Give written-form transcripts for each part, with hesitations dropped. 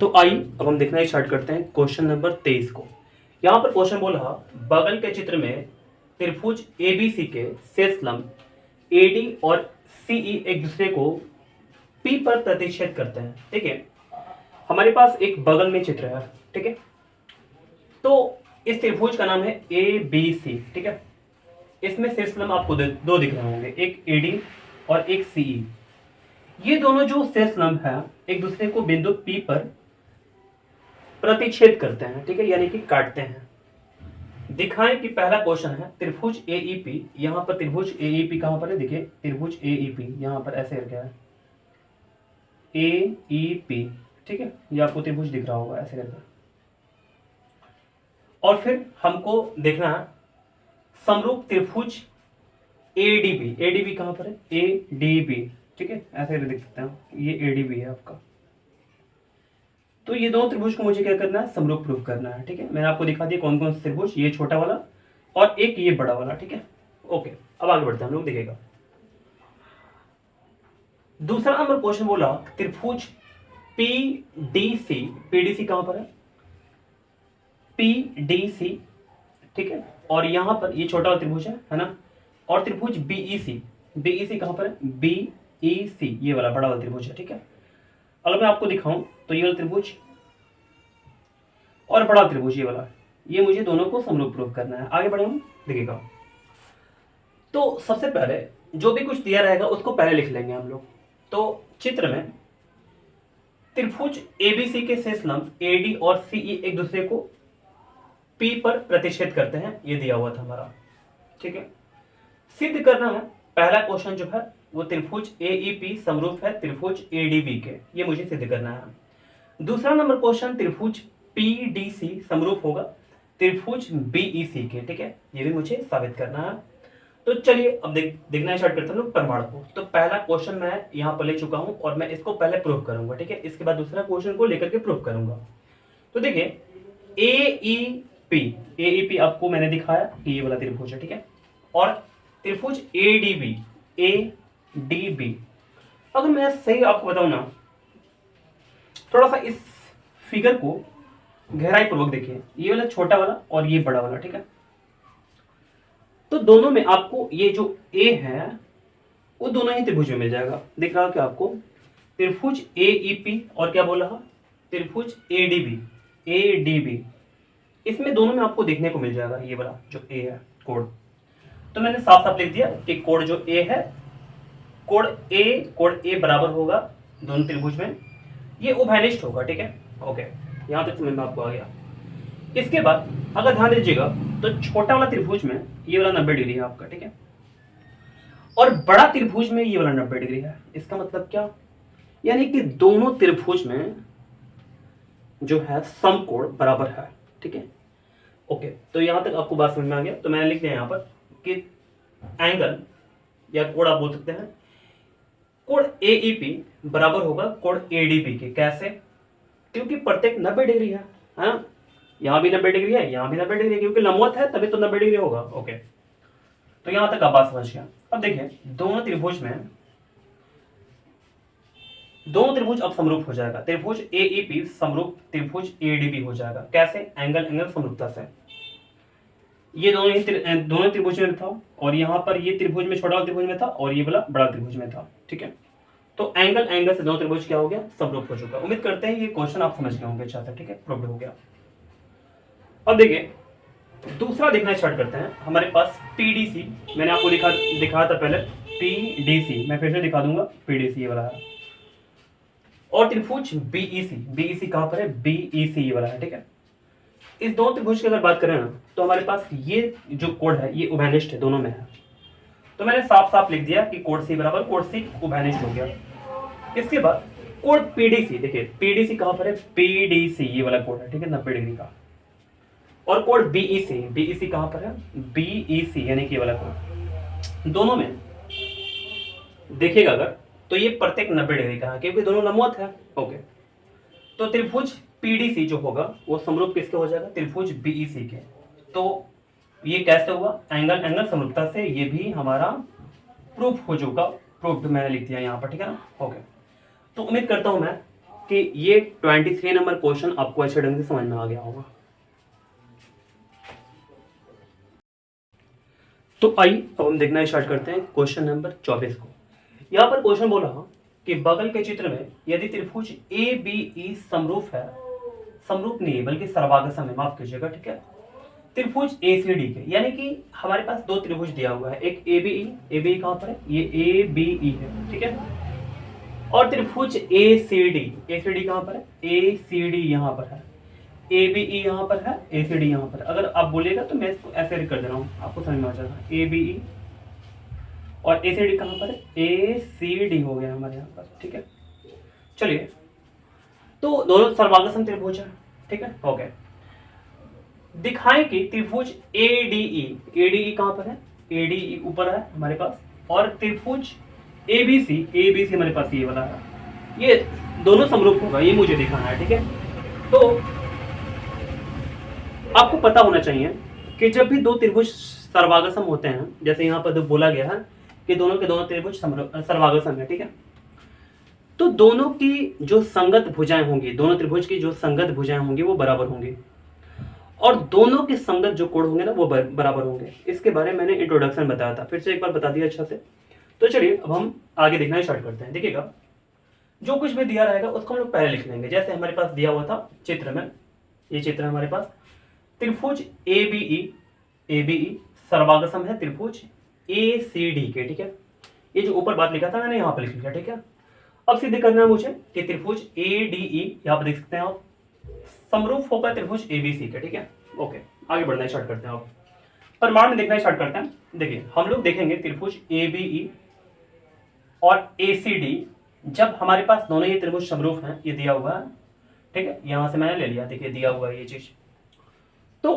तो आइए अब हम देखना स्टार्ट करते हैं क्वेश्चन नंबर 23 को। यहाँ पर क्वेश्चन बोल रहा, बगल के चित्र में त्रिभुज एबीसी के शेष लंब एडी और सीई एक दूसरे को पी पर प्रतिच्छेद करते हैं। ठीक है, हमारे पास एक बगल में चित्र है। ठीक है, तो इस त्रिभुज का नाम है ए बी सी। ठीक है, इसमें शेष लंब आपको दो दिख रहे होंगे, एक एडी और एक सीई। ये दोनों जो शेष लंब है एक दूसरे को बिंदु पी पर प्रतिच्छेद करते हैं। ठीक है, यानी कि काटते हैं। दिखाएं कि पहला क्वेश्चन है त्रिभुज एईपी। यहां पर त्रिभुज एईपी कहां पर है, देखिए त्रिभुज एईपी यहां पर ऐसे करके है एईपी। ठीक है, ये आपको त्रिभुज दिख रहा होगा ऐसे करके। और फिर हमको देखना है समरूप त्रिभुज एडीबी। एडीबी कहां पर है, एडीबी। ठीक है, ऐसे देख सकते हैं, ये एडीबी है आपका। तो ये दो त्रिभुज को मुझे क्या करना है, समरूप प्रूफ करना है। ठीक है, मैंने आपको दिखा दिया कौन कौन से त्रिभुज, ये छोटा वाला और एक ये बड़ा वाला। ठीक है, ओके, अब आगे बढ़ते हैं हम लोग, देखिएगा। दूसरा नंबर क्वेश्चन बोला त्रिभुज पीडीसी। पीडीसी कहां पर है, पीडीसी। ठीक है, और यहां पर ये छोटा वाला त्रिभुज है ना। और त्रिभुज बीईसी। बीईसी कहां पर है, बीईसी ये वाला बड़ा वाला त्रिभुज है। ठीक है, अगर मैं आपको दिखाऊं तो ये वाला त्रिभुज और बड़ा त्रिभुज ये वाला, ये मुझे दोनों को समरूप प्रूफ करना है। आगे बढ़े हम, देखिएगा। तो सबसे पहले जो भी कुछ दिया रहेगा उसको पहले लिख लेंगे हम लोग। तो चित्र में त्रिभुज एबीसी के शेष लंब एडी और सीई एक दूसरे को पी पर प्रतिच्छेद करते हैं, ये दिया हुआ था हमारा। ठीक है, सिद्ध करना है पहला क्वेश्चन जो है वो त्रिभुज एईपी समरूप है त्रिभुज एडीबी के, ये मुझे सिद्ध करना है। दूसरा नंबर क्वेश्चन त्रिभुज पीडीसी समरूप होगा त्रिभुज बीईसी के। ठीक है, ये भी मुझे साबित करना है। तो चलिए अब देखना स्टार्ट करते हैं लोग प्रमाण को। तो पहला क्वेश्चन मैं यहाँ पर ले चुका हूं और मैं इसको पहले प्रूव करूंगा। ठीक है, इसके बाद दूसरा क्वेश्चन को लेकर के प्रूव करूंगा। तो देखिए एईपी, एईपी आपको मैंने दिखाया कि ये वाला त्रिभुज है। ठीक है, और त्रिभुज एडीबी, एडीबी अगर मैं सही आपको बताऊं ना, थोड़ा सा इस फिगर को गहराई पूर्वक देखिए, ये वाला छोटा वाला और ये बड़ा वाला। ठीक है, तो दोनों में आपको ये जो ए है वो दोनों ही त्रिभुज में मिल जाएगा। दिख रहा है क्या आपको, त्रिभुज एईपी और क्या बोल रहा, त्रिभुज एडीबी, एडीबी, इसमें दोनों में आपको देखने को मिल जाएगा ये वाला जो ए है कोड। तो मैंने साफ साफ लिख दिया कि कोड जो ए है, कोड ए बराबर होगा दोनों त्रिभुज में, ये उभयनिष्ठ होगा। ठीक है, ओके, यहां तक समझ में आपको आ गया। इसके बाद अगर ध्यान दीजिएगा तो छोटा वाला त्रिभुज में ये वाला 90 डिग्री है आपका। ठीक है, और बड़ा त्रिभुज में ये वाला 90 डिग्री है। इसका मतलब क्या, यानी कि दोनों त्रिभुज में जो है समकोण बराबर है। ठीक है, ओके, तो यहां तक आपको बात समझ में आ गया। तो मैंने लिख दिया यहां पर कि एंगल या कोण आप बोल सकते हैं, कोण एईपी बराबर होगा कोण एडीबी के। कैसे, क्योंकि प्रत्येक 90 डिग्री है ना, यहां भी 90 डिग्री है, यहां भी 90 डिग्री है, क्योंकि लंबवत है तभी तो 90 डिग्री होगा। ओके, तो यहां तक आप बात समझ गया। अब देखिए दोनों त्रिभुज अब समरूप हो जाएगा। त्रिभुज एईपी समरूप त्रिभुज एडीबी हो जाएगा। कैसे, एंगल समरूपता से। ये दोनों त्रिभुज में था और यहाँ पर ये त्रिभुज में छोटा वाला त्रिभुज में था और ये वाला बड़ा त्रिभुज में था। ठीक है, तो एंगल से दोनों त्रिभुज क्या हो गया, समरूप हो चुका। उम्मीद करते हैं ये क्वेश्चन आप समझ गए होंगे अच्छा से। ठीक है, प्रूव्ड हो गया। अब देखिए दूसरा देखना स्टार्ट करते हैं। हमारे पास पीडीसी, मैंने आपको दिखाया था पहले पीडीसी, मैं फिर से दिखा दूंगा, पीडीसी ये वाला है। और त्रिभुज बीईसी, बीईसी कहां पर है, बीईसी ये वाला है। ठीक है, इस दो त्रिभुज की अगर बात करें ना तो हमारे पास ये जो कोण है ये उभयनिष्ठ है, दोनों में है। तो मैंने साफ साफ लिख दिया कि कोण सी बराबर कोण सी उभयनिष्ठ हो गया। इसके बाद कोण पीडीसी, देखिए पीडीसी कहां पर है, पीडीसी ये वाला कोण है। ठीक है, 90 डिग्री का। और कोण बीईसी, बीईसी कहां पर है, बीईसी यानी कि ये वाला कोण, दोनों में देखिएगा अगर तो ये प्रत्येक 90 डिग्री का है, क्योंकि दोनों लंबवत है। ओके, तो त्रिभुज पीडीसी जो होगा वो समरूप किसके हो जाएगा, त्रिभुज बीईसी के। तो ये कैसे हुआ, एंगल समरूपता से। ये भी हमारा प्रूफ हो चुका, प्रूफ मैंने लिख दिया यहाँ पर। ठीक है ना, ओके, तो उम्मीद करता हूं मैं कि ये 23 नंबर क्वेश्चन आपको अच्छे ढंग से समझ में आ गया होगा। तो आइए अब हम देखना स्टार्ट करते हैं क्वेश्चन नंबर 24 को। यहाँ पर क्वेश्चन बोला कि बगल के चित्र में यदि त्रिभुज ए बी ई समरूप है, समरूप नहीं है बल्कि सर्वागसम है, माफ कीजिएगा, ठीक है, त्रिभुज ए सी डी के, यानी कि हमारे पास दो त्रिभुज दिया हुआ है, एक ए बी ई कहाँ पर है, ये ए बी ई है, ठीक है, और त्रिभुज ए सी डी कहाँ पर है, ए सी डी यहाँ पर है, ए बी ई यहाँ पर है, ए सी डी यहाँ पर। अगर आप बोलिएगा तो मैं इसको ऐसे कर दे रहा हूँ, आपको समझ में आ जाएगा। ए बी ई और ए सी डी कहाँ पर है, ए सी डी हो गया हमारे यहाँ पर, ठीक है। चलिए, तो दोनों सर्वांगसम त्रिभुज है, ठीक है, ओके। दिखाएं कि त्रिभुज ए डी ई कहाँ पर है, ए डी ई ऊपर है हमारे पास, और त्रिभुज ए बी सी हमारे पास ये वाला है, ये दोनों समरूप होगा, ये मुझे दिखाना है, ठीक है। तो आपको पता होना चाहिए कि जब भी दो त्रिभुज सर्वागसम होते हैं, जैसे यहाँ पर बोला गया है कि दोनों के दोनों त्रिभुज सर्वागसम है, ठीक है, तो दोनों की जो संगत भुजाएं होंगी, दोनों त्रिभुज की जो संगत भुजाएं होंगी वो बराबर होंगी, और दोनों के संगत जो कोण होंगे ना वो बराबर होंगे। इसके बारे में मैंने इंट्रोडक्शन बताया था, फिर से एक बार बता दिया अच्छा से। तो चलिए अब हम आगे देखना स्टार्ट करते हैं। देखिएगा, जो कुछ भी दिया रहेगा उसको हम लोग पहले लिख लेंगे। जैसे हमारे पास दिया हुआ था चित्र में, ये चित्र है हमारे पास, त्रिभुज ए बी ई सर्वागसम है त्रिभुज ए सी डी के, ठीक है। ये जो ऊपर बात लिखा था मैंने यहाँ पर लिख लिया, ठीक है। अब सिद्ध करना है मुझे कि त्रिभुज ए डी ई, यहाँ पर देख सकते हैं आप, समरूप होगा त्रिभुज ए बी सी के, ठीक है, ओके। आगे बढ़ना स्टार्ट करते हैं, आप प्रमाण में देखना स्टार्ट करते हैं। देखिए, हम लोग देखेंगे त्रिभुज ए बी ई और ए सी डी, जब हमारे पास दोनों ये त्रिभुज समरूप हैं, ये दिया हुआ है, ठीक है, यहां से मैंने ले लिया, देखिए दिया हुआ है ये चीज। तो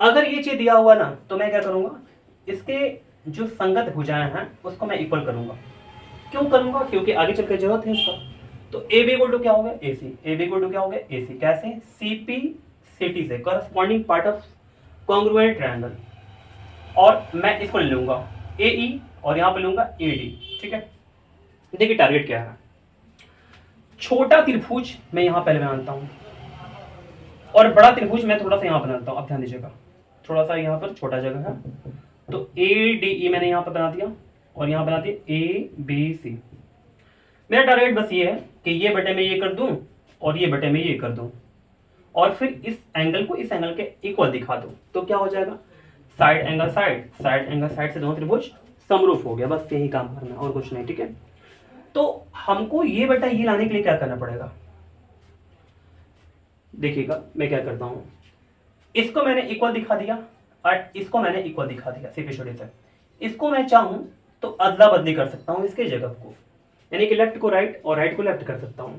अगर ये चीज दिया हुआ ना, तो मैं क्या करूंगा, इसके जो संगत भुजाएं हैं उसको मैं इक्वल करूंगा। क्यों करूंगा, क्योंकि आगे चलकर जरूरत है इसका। तो ए बी इक्वल टू क्या हो गया, ए सी, ए बी इक्वल टू क्या हो गया, ए सी, कैसे, सी पी सी टी से, corresponding part of congruent triangle, और मैं इसको ले लूंगा ए ई और यहाँ पे लूंगा ए डी, ठीक है। देखिए टारगेट क्या है, छोटा त्रिभुज मैं यहाँ पहले बनाता हूँ और बड़ा त्रिभुज मैं थोड़ा सा यहाँ बनाता हूँ। अब ध्यान दीजिएगा, थोड़ा सा यहाँ पर छोटा जगह है, तो ए डी ई मैंने यहाँ पर बना दिया और यहाँ बना दिया ए बी सी। मेरा टारगेट बस ये है कि ये बटे में ये कर दूं और ये बटे में ये कर दूं, और फिर इस एंगल को इस एंगल के इक्वल दिखा दूं, तो क्या हो जाएगा, साइड एंगल साइड से दोनों त्रिभुज समरूप हो गया। बस यही काम करना है और कुछ नहीं, ठीक है। तो हमको ये बटा ये लाने के लिए क्या करना पड़ेगा, देखिएगा मैं क्या करता हूं, इसको मैंने इक्वल दिखा दिया और इसको मैंने इक्वल दिखा दिया, सिर्फ छोटे से। इसको मैं चाहूं तो अदला बदली कर सकता हूं इसके जगह को, यानी कि लेफ्ट को राइट और राइट को लेफ्ट कर सकता हूं।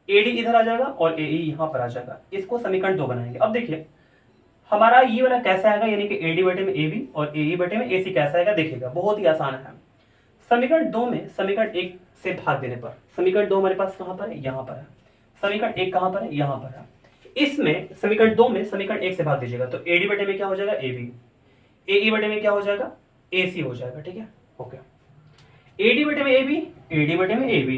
एडी इधर आ जाएगा और ए यहां पर आ जाएगा, इसको समीकरण 2 बनाएंगे। अब देखिए हमारा ये वाला कैसा आएगा, यानी कि एडी बटे में ए बी और ए बटे में ए सी कैसा आएगा, देखिएगा बहुत ही आसान है। समीकरण 2 में समीकरण 1 से भाग देने पर, समीकरण 2 हमारे पास कहां पर है, यहां पर है। समीकरण 1 कहां पर है, यहां पर है। इसमें समीकरण 2 में समीकरण 1 से भाग दीजिएगा, तो एडी बटे में क्या हो जाएगा, ए बी, ए बटे में क्या हो जाएगा, ए सी हो जाएगा, ठीक है, ओके। एडी बटे में ए बी, एडी बटे में ए बी,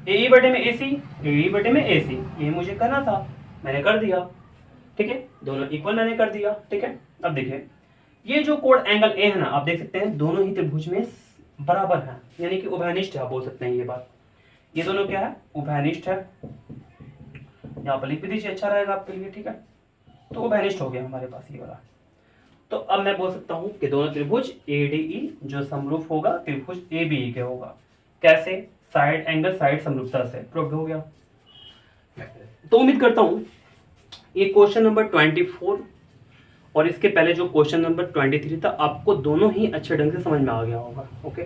ए बटे में ए सी, ए बटे में ए सी, ये मुझे करना था, मैंने कर दिया, ठीक है, दोनों इक्वल मैंने कर दिया, ठीक है। अब देखिए ये जो कोण एंगल ए है ना, आप देख सकते हैं दोनों ही त्रिभुज में बराबर है, यानी कि उभयनिष्ठ है, आप बोल सकते हैं ये बात। ये दोनों क्या है, उभयनिष्ठ है, यहाँ पर लिख भी दीजिए, अच्छा रहेगा आपके लिए, ठीक है। तो उभयनिष्ठ हो गया हमारे पास ये वाला। तो अब मैं बोल सकता हूं कि दोनों त्रिभुज ए डी ई जो समरूप होगा त्रिभुज ए बी ई के होगा, कैसे, साइड एंगल साइड समरूपता से, प्रूव हो गया। तो उम्मीद करता हूं ये क्वेश्चन नंबर 24 और इसके पहले जो क्वेश्चन नंबर 23 था, आपको दोनों ही अच्छे ढंग से समझ में आ गया होगा, ओके।